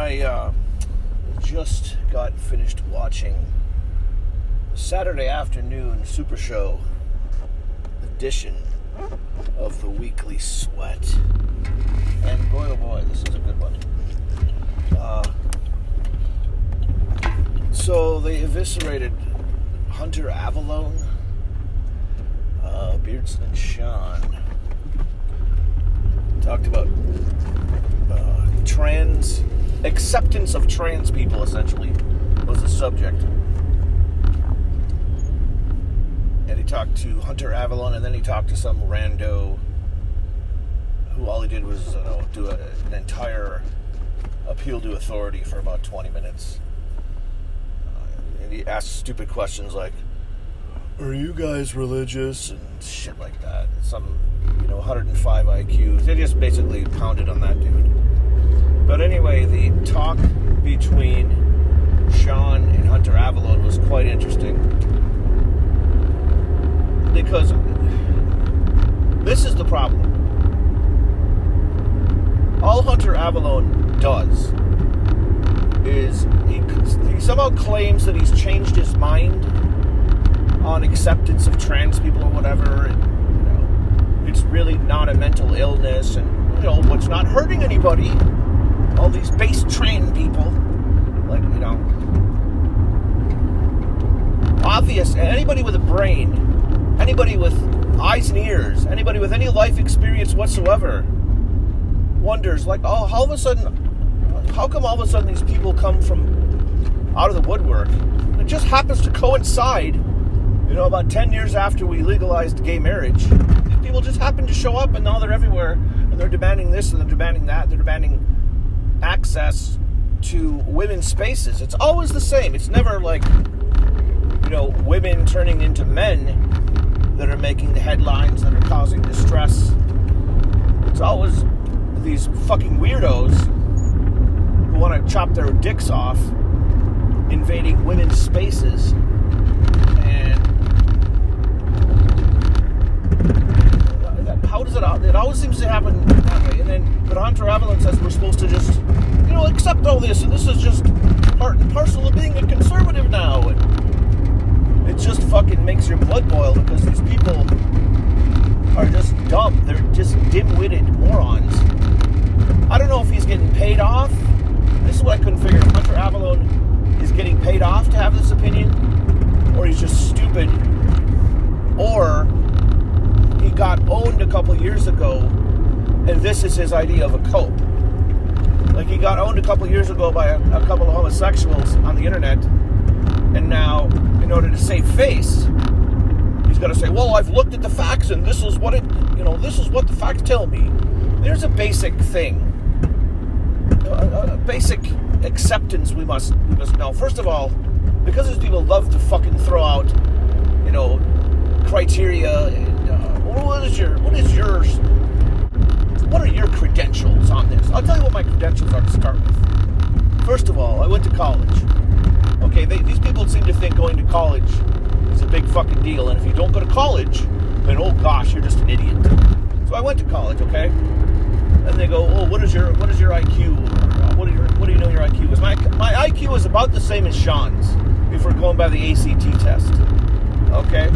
I just got finished watching the Saturday afternoon Super Show edition of the Weekly Sweat. And boy, oh boy, this is a good one. So they eviscerated Hunter Avallone, Beardson and Sean. Talked about acceptance of trans people, essentially, was the subject. And he talked to Hunter Avallone, and then he talked to some rando who all he did was do an entire appeal to authority for about 20 minutes. And he asked stupid questions like, are you guys religious? And shit like that. Some, 105 IQ. They just basically pounded on that dude. But anyway, the talk between Sean and Hunter Avallone was quite interesting. Because this is the problem. All Hunter Avallone does is he somehow claims that he's changed his mind on acceptance of trans people or whatever, and it's really not a mental illness, and what's not hurting anybody. All these base trained people, obvious. Anybody with a brain, anybody with eyes and ears, anybody with any life experience whatsoever, wonders how come all of a sudden these people come from out of the woodwork? It just happens to coincide. About 10 years after we legalized gay marriage, these people just happen to show up, and now they're everywhere, and they're demanding this, and they're demanding that, they're demanding access to women's spaces. It's always the same. It's never like, women turning into men that are making the headlines, that are causing distress. It's always these fucking weirdos who want to chop their dicks off, invading women's spaces. How does it always seems to happen that way. But Hunter Avallone says we're supposed to just, accept all this, and this is just part and parcel of being a conservative now. And it just fucking makes your blood boil, because these people are just dumb. They're just dim-witted morons. I don't know if he's getting paid off. This is what I couldn't figure. Hunter Avallone is getting paid off to have this opinion, or he's just stupid, or he got owned a couple years ago, and this is his idea of a cope. Like, he got owned a couple years ago by a couple of homosexuals on the internet, and now, in order to save face, he's got to say, well, I've looked at the facts, and this is what this is what the facts tell me. There's a basic thing, a basic acceptance we must know. First of all, because these people love to fucking throw out, criteria. What are your credentials on this? I'll tell you what my credentials are to start with. First of all, I went to college. Okay, these people seem to think going to college is a big fucking deal, and if you don't go to college, then oh gosh, you're just an idiot. So I went to college, okay? And they go, oh, what is your IQ? What do you know your IQ is? My IQ is about the same as Sean's, if we're going by the ACT test. Okay?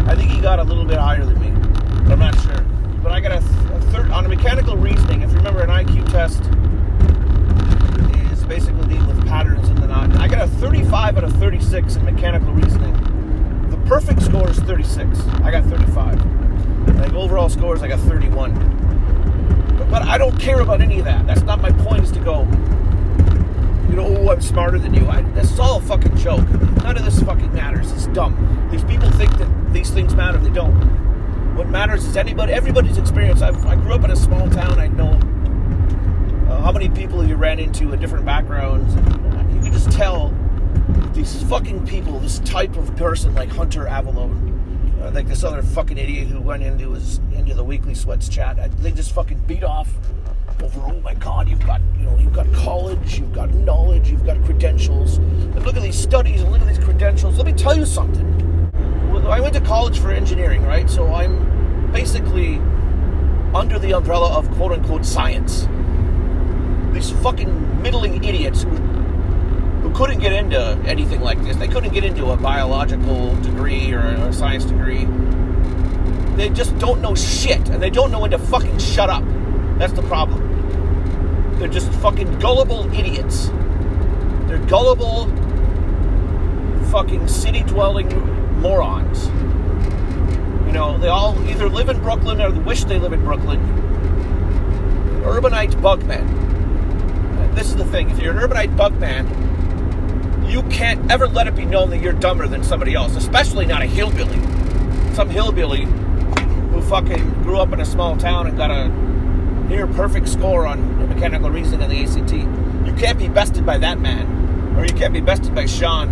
I think he got a little bit higher than me, but I'm not sure. But I got a third on a mechanical reasoning. If you remember, an IQ test is basically dealing with patterns in the knot. I got a 35 out of 36 in mechanical reasoning. The perfect score is 36. I got 35. Like overall scores, I got 31. But I don't care about any of that. That's not my point. Is to go, oh, I'm smarter than you. This is all a fucking joke. None of this fucking matters. It's dumb. These people think that these things matter. They don't. What matters is everybody's experience. I grew up in a small town. I know how many people you ran into in different backgrounds. You can just tell these fucking people, this type of person like Hunter Avallone, like this other fucking idiot who went into the Weekly Sweats chat. They just fucking beat off over, oh my God, you've got college, you've got knowledge, you've got credentials, and look at these studies and look at these credentials. Let me tell you something. I went to college for engineering, right? So I'm basically under the umbrella of quote-unquote science. these fucking middling idiots who couldn't get into anything like this. They couldn't get into a biological degree or a science degree. They just don't know shit, and they don't know when to fucking shut up. That's the problem. They're just fucking gullible idiots. They're gullible fucking city-dwelling morons. You know, they all either live in Brooklyn or wish they live in Brooklyn. Urbanite bugmen. This is the thing. If you're an urbanite bugman, you can't ever let it be known that you're dumber than somebody else, especially not a hillbilly. Some hillbilly who fucking grew up in a small town and got a near perfect score on mechanical reasoning in the ACT. You can't be bested by that man. Or you can't be bested by Sean,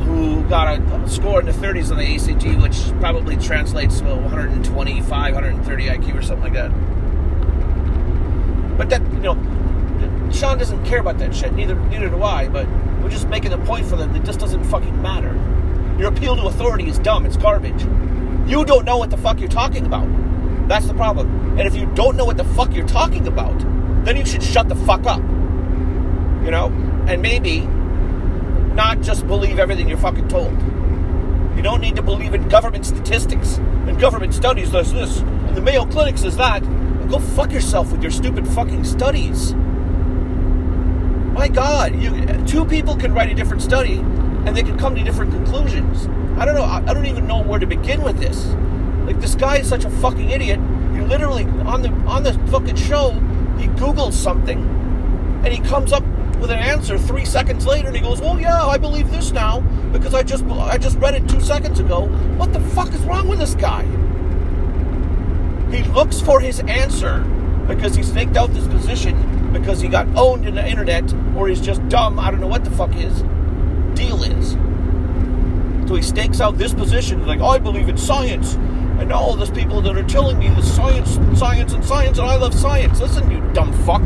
who got a score in the 30s on the ACT, which probably translates to 125, 130 IQ or something like that. But that, you know, Sean doesn't care about that shit. Neither do I, but we're just making a point for them that this doesn't fucking matter. Your appeal to authority is dumb. It's garbage. You don't know what the fuck you're talking about. That's the problem. And if you don't know what the fuck you're talking about, then you should shut the fuck up. You know? And maybe not just believe everything you're fucking told. You don't need to believe in government statistics and government studies. There's this, and the Mayo Clinic says that. And go fuck yourself with your stupid fucking studies. My God, two people can write a different study, and they can come to different conclusions. I don't know. I don't even know where to begin with this. Like, this guy is such a fucking idiot. He literally on the fucking show, he Googles something, and he comes up with an answer 3 seconds later, and he goes, "Well, yeah, I believe this now because I just read it 2 seconds ago." What the fuck is wrong with this guy? He looks for his answer because he staked out this position because he got owned in the internet, or he's just dumb. I don't know what the fuck his deal is. So he stakes out this position, like, "Oh, I believe in science, and all those people that are telling me the science, and I love science." Listen, you dumb fuck.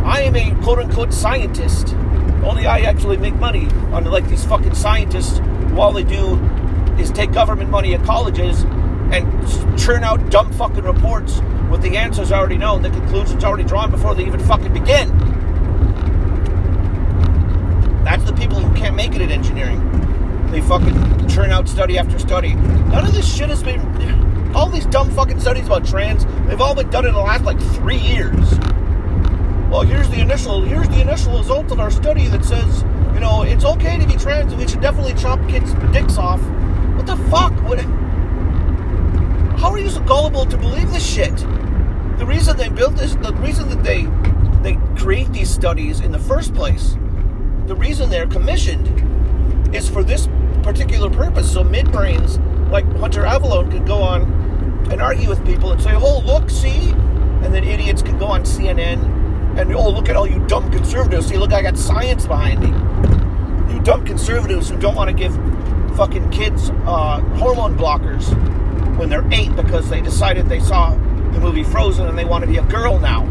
I am a quote-unquote scientist. Only I actually make money on, like, these fucking scientists who all they do is take government money at colleges and churn out dumb fucking reports with the answers already known, the conclusions already drawn before they even fucking begin. That's the people who can't make it in engineering. They fucking churn out study after study. None of this shit has been... All these dumb fucking studies about trans, they've all been done in the last, like, 3 years. Well, here's the initial result of our study that says, you know, it's okay to be trans and we should definitely chop kids' dicks off. What the fuck? How are you so gullible to believe this shit? The reason they built this, the reason that they create these studies in the first place, the reason they're commissioned is for this particular purpose. So midbrains like Hunter Avallone could go on and argue with people and say, "Oh, look, see?" And then idiots can go on CNN and, "Oh, look at all you dumb conservatives. See, look, I got science behind me." You dumb conservatives who don't want to give fucking kids hormone blockers when they're 8 because they decided they saw the movie Frozen and they want to be a girl now.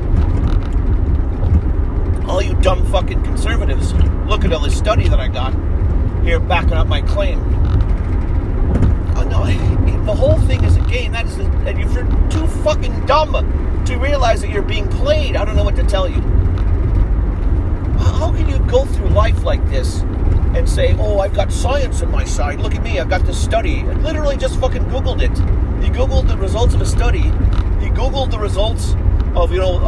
All you dumb fucking conservatives, look at all this study that I got here backing up my claim. Oh no, the whole thing is a game. And if you're too fucking dumb to realize that you're being played, I don't know what to tell you. How can you go through life like this and say, "Oh, I've got science on my side. Look at me, I've got this study." I literally just fucking Googled it. He Googled the results of a study. He Googled the results of, you know,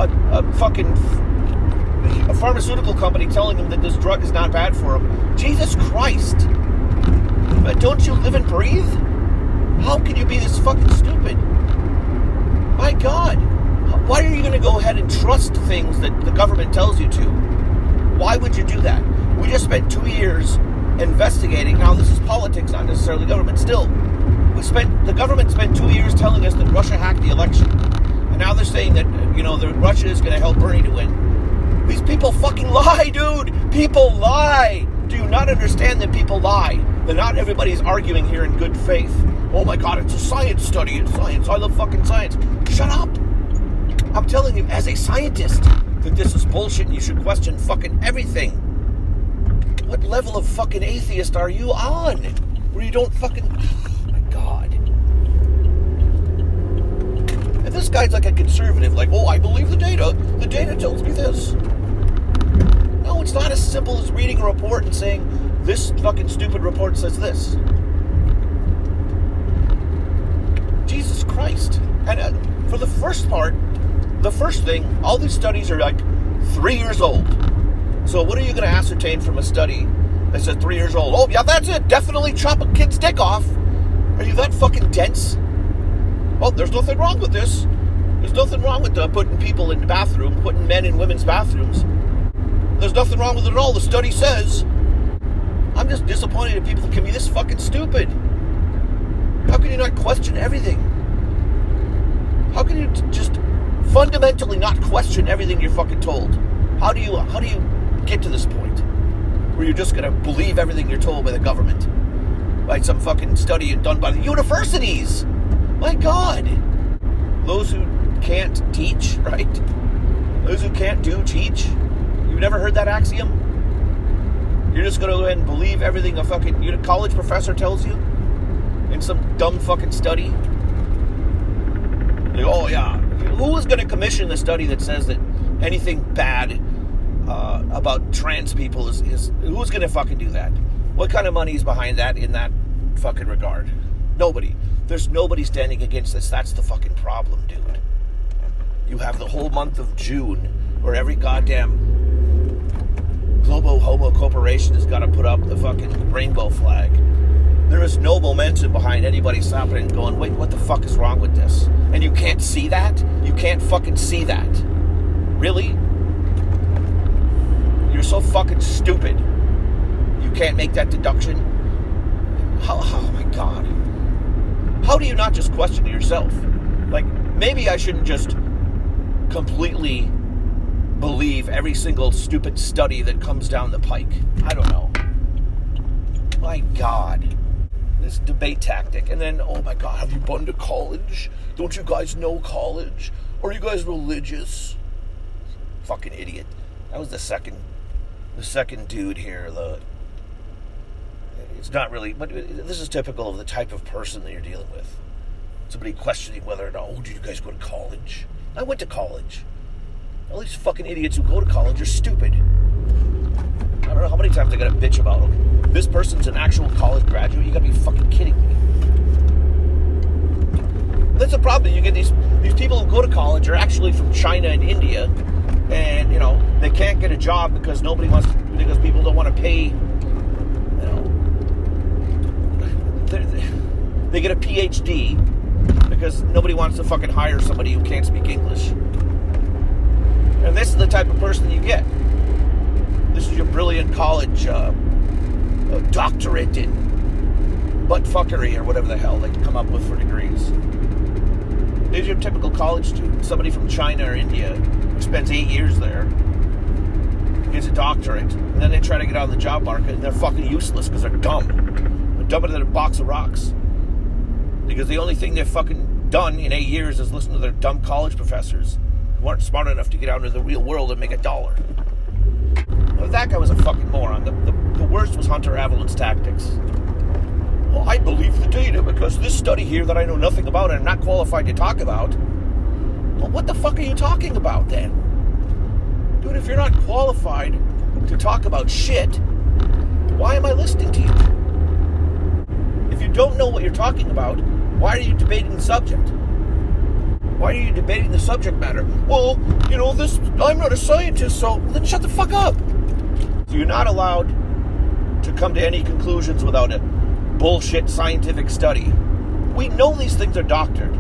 a pharmaceutical company telling him that this drug is not bad for him. Jesus Christ. But don't you live and breathe? How can you be this fucking stupid? My God. Why are you going to go ahead and trust things that the government tells you to? Why would you do that? We just spent 2 years investigating. Now, this is politics, not necessarily government. Still, the government spent 2 years telling us that Russia hacked the election. And now they're saying that, you know, that Russia is going to help Bernie to win. These people fucking lie, dude. People lie. Do you not understand that people lie? That not everybody's arguing here in good faith. "Oh my God, it's a science study. It's science. I love fucking science." Shut up. I'm telling you, as a scientist, that this is bullshit and you should question fucking everything. What level of fucking atheist are you on? Where you don't fucking... Oh my God. If this guy's like a conservative, like, oh, I believe the data tells me this. No, it's not as simple as reading a report and saying, this fucking stupid report says this. Jesus Christ. And for the first part, the first thing, all these studies are like 3 years old. So what are you going to ascertain from a study that said 3 years old? Oh, yeah, that's it. Definitely chop a kid's dick off. Are you that fucking dense? Well, there's nothing wrong with this. There's nothing wrong with putting people in the bathroom, putting men in women's bathrooms. There's nothing wrong with it at all. The study says. I'm just disappointed in people that can be this fucking stupid. How can you not question everything? How can you just fundamentally not question everything you're fucking told? How do you get to this point where you're just going to believe everything you're told by the government? By some fucking study done by the universities? My God. Those who can't teach, right? Those who can't do, teach. You've never heard that axiom? You're just going to go ahead and believe everything a fucking college professor tells you in some dumb fucking study? Like, oh, yeah. Who is going to commission the study that says that anything bad about trans people is who's going to fucking do that? What kind of money is behind that in that fucking regard? Nobody. There's nobody standing against this. That's the fucking problem, dude. You have the whole month of June where every goddamn Globo Homo corporation has got to put up the fucking rainbow flag. There is no momentum behind anybody stopping and going, wait, what the fuck is wrong with this? And you can't see that? You can't fucking see that? Really? You're so fucking stupid. You can't make that deduction? Oh my God. How do you not just question yourself? Like, maybe I shouldn't just completely believe every single stupid study that comes down the pike. I don't know. My God. This debate tactic. And then, oh my God, have you been to college? Don't you guys know college? Are you guys religious? Fucking idiot. That was the second dude here. It's not really, but this is typical of the type of person that you're dealing with. Somebody questioning whether or not, oh, did you guys go to college? I went to college. All these fucking idiots who go to college are stupid. I don't know how many times I gotta bitch about them. This person's an actual college graduate. You gotta be fucking kidding me. That's the problem. You get these people who go to college are actually from China and India, and they can't get a job because because people don't want to pay. They get a PhD because nobody wants to fucking hire somebody who can't speak English. And this is the type of person you get. This is your brilliant college doctorate in buttfuckery or whatever the hell they come up with for degrees. There's your typical college student, somebody from China or India who spends 8 years there, gets a doctorate, and then they try to get out of the job market and they're fucking useless because they're dumb. They're dumber than a box of rocks. Because the only thing they've fucking done in 8 years is listen to their dumb college professors who aren't smart enough to get out into the real world and make $1. Well, that guy was a fucking moron. The worst was Hunter Avallone's tactics. Well, I believe the data because this study here that I know nothing about and I'm not qualified to talk about. Well, what the fuck are you talking about then? Dude, if you're not qualified to talk about shit, why am I listening to you? If you don't know what you're talking about, why are you debating the subject? Why are you debating the subject matter? Well, I'm not a scientist, so then shut the fuck up. So you're not allowed to come to any conclusions without a bullshit scientific study. We know these things are doctored.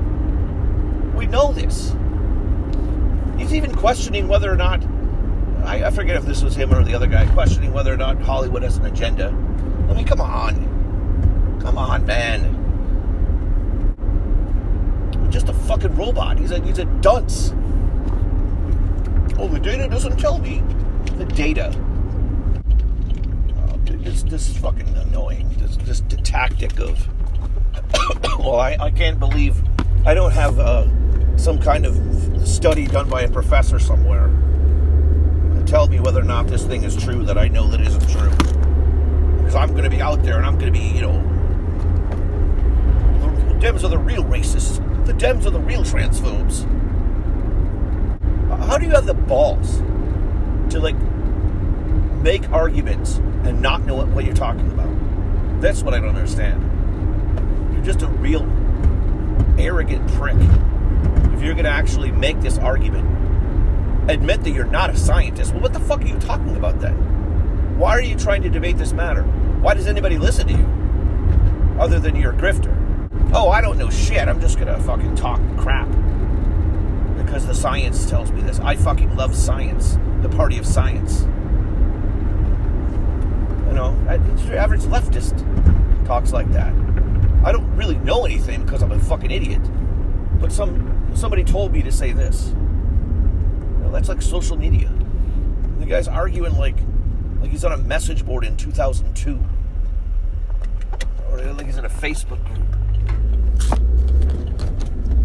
We know this. He's even questioning whether or not, I forget if this was him or the other guy, questioning whether or not Hollywood has an agenda. I mean, come on. Come on, man. Just a fucking robot. He's a dunce. Oh, the data doesn't tell me. The data. Oh, dude, this is fucking annoying. This tactic of, well, I can't believe I don't have some kind of study done by a professor somewhere to tell me whether or not this thing is true that I know that isn't true. Because I'm going to be out there and I'm going to be, Dems are the real racists. The Dems are the real transphobes. How do you have the balls to, like, make arguments and not know what you're talking about? That's what I don't understand. You're just a real arrogant prick. If you're going to actually make this argument, admit that you're not a scientist. Well, what the fuck are you talking about then? Why are you trying to debate this matter? Why does anybody listen to you? Other than you're a grifter. Oh, I don't know shit. I'm just going to fucking talk crap. Because the science tells me this. I fucking love science. The party of science. You know, your average leftist talks like that. I don't really know anything because I'm a fucking idiot. But somebody told me to say this. You know, that's like social media. The guy's arguing like he's on a message board in 2002. Or like he's in a Facebook group.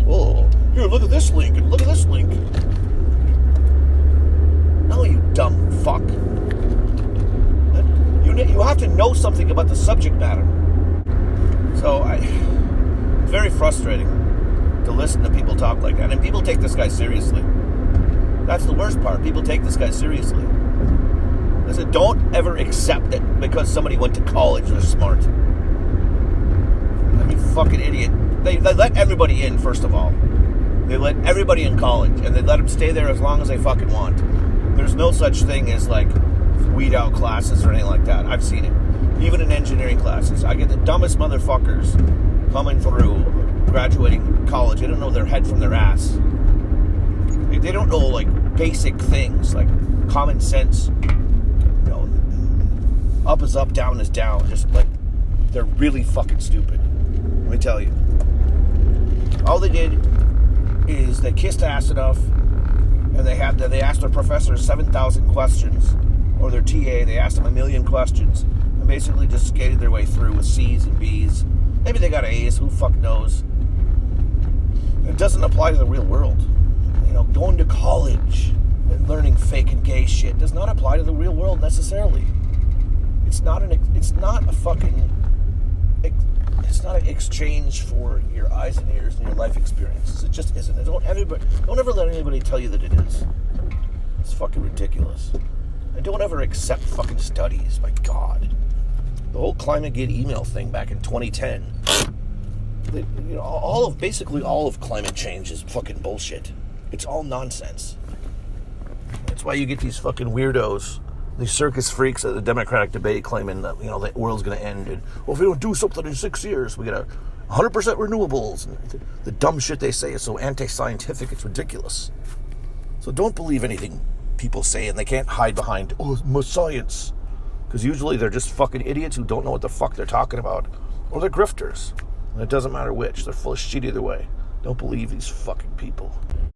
Oh, here, look at this link, and look at this link. No, you dumb fuck. You have to know something about the subject matter. So, it's very frustrating to listen to people talk like that. And people take this guy seriously. That's the worst part. People take this guy seriously. I said, don't ever accept it because somebody went to college, they're smart. I mean, fucking idiot. They let everybody in, first of all. They let everybody in college, and they let them stay there as long as they fucking want. There's no such thing as, like, weed out classes or anything like that. I've seen it. Even in engineering classes. I get the dumbest motherfuckers coming through, graduating college. They don't know their head from their ass. They don't know, like, basic things, like common sense. You know, up is up, down is down. Just, like, they're really fucking stupid. Let me tell you. All they did is they kissed ass enough, and they asked their professor 7,000 questions, or their TA, they asked them 1,000,000 questions, and basically just skated their way through with C's and B's. Maybe they got A's, who fuck knows. It doesn't apply to the real world. You know, going to college and learning fake and gay shit does not apply to the real world necessarily. It's not an exchange for your eyes and ears and your life experiences. It just isn't. Don't ever let anybody tell you that it is. It's fucking ridiculous. And don't ever accept fucking studies. My God. The whole ClimateGate email thing back in 2010. Basically all of climate change is fucking bullshit. It's all nonsense. That's why you get these fucking weirdos, these circus freaks at the Democratic debate claiming that, you know, the world's going to end. And, well, if we don't do something in 6 years, we get 100% renewables. And the dumb shit they say is so anti-scientific, it's ridiculous. So don't believe anything people say, and they can't hide behind, science. Because usually they're just fucking idiots who don't know what the fuck they're talking about. Or they're grifters. And it doesn't matter which. They're full of shit either way. Don't believe these fucking people.